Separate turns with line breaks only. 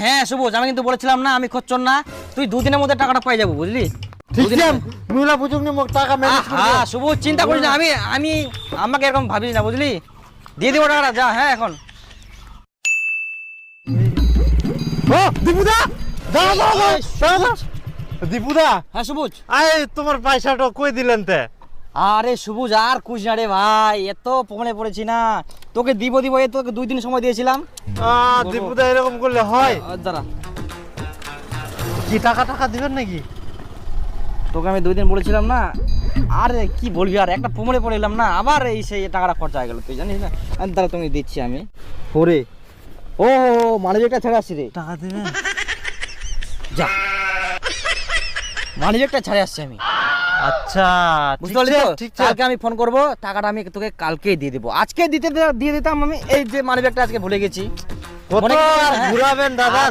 হ্যাঁ সবুজ, আমি কিন্তু বলেছিলাম না আমি খচ্চর না, তুই দুদিনের মধ্যে টাকাটা পাই যাবো বুঝলি।
ঠিক আছে মিলা বুঝুক নি মোক টাকা ম্যানেজ করে
হ্যাঁ সবুজ, চিন্তা করিস না, আমি আমি আমাকে এরকম ভাবিস না বুঝলি, দিয়ে দিব টাকাটা, যা। হ্যাঁ এখন
ও দীপুদা দাঁড়া দাঁড়া দাঁড়া দীপুদা
হ্যাঁ সবুজ।
আয় তোমার পয়সাটা কই দিলেন তে?
আরে সবুজ আর কুছ না রে ভাই, এত প্রবলেমে পড়েছি না, তোকে দিব দিব, এ তোকে 2 দিন সময় দিয়েছিলাম।
দীপুদা এরকম করলে হয়?
দাঁড়া,
কি টাকা টাকা দিবেন নাকি?
তোকে আমি 2 দিন বলেছিলাম না, আরে কি বলবি, আর একটা প্রবলেমে পড়ে এলাম না, আবার এই সেই টাকাটা খরচা হয়ে গেল, তুই জানিস না। দাঁড়া তুমি দিচ্ছি আমি। ওরে ও মানিব্যাগটা ছেড়ে আসছি রে,
টাকা দিবেন?
যা মানিব্যাগটা ছেড়ে আসছি আমি।
আচ্ছা
বুঝতে পারলি তো,
ঠিক
কালকে আমি ফোন করব, টাকাটা আমি তোকে কালকেই দিয়ে দেবো, আজকে দিয়ে দিতাম আমি, এই যে মানিব্যাগটা আজকে ভুলে গেছি।
কত
মনে করছিস না?
আর ঘুরাবেন দাদা,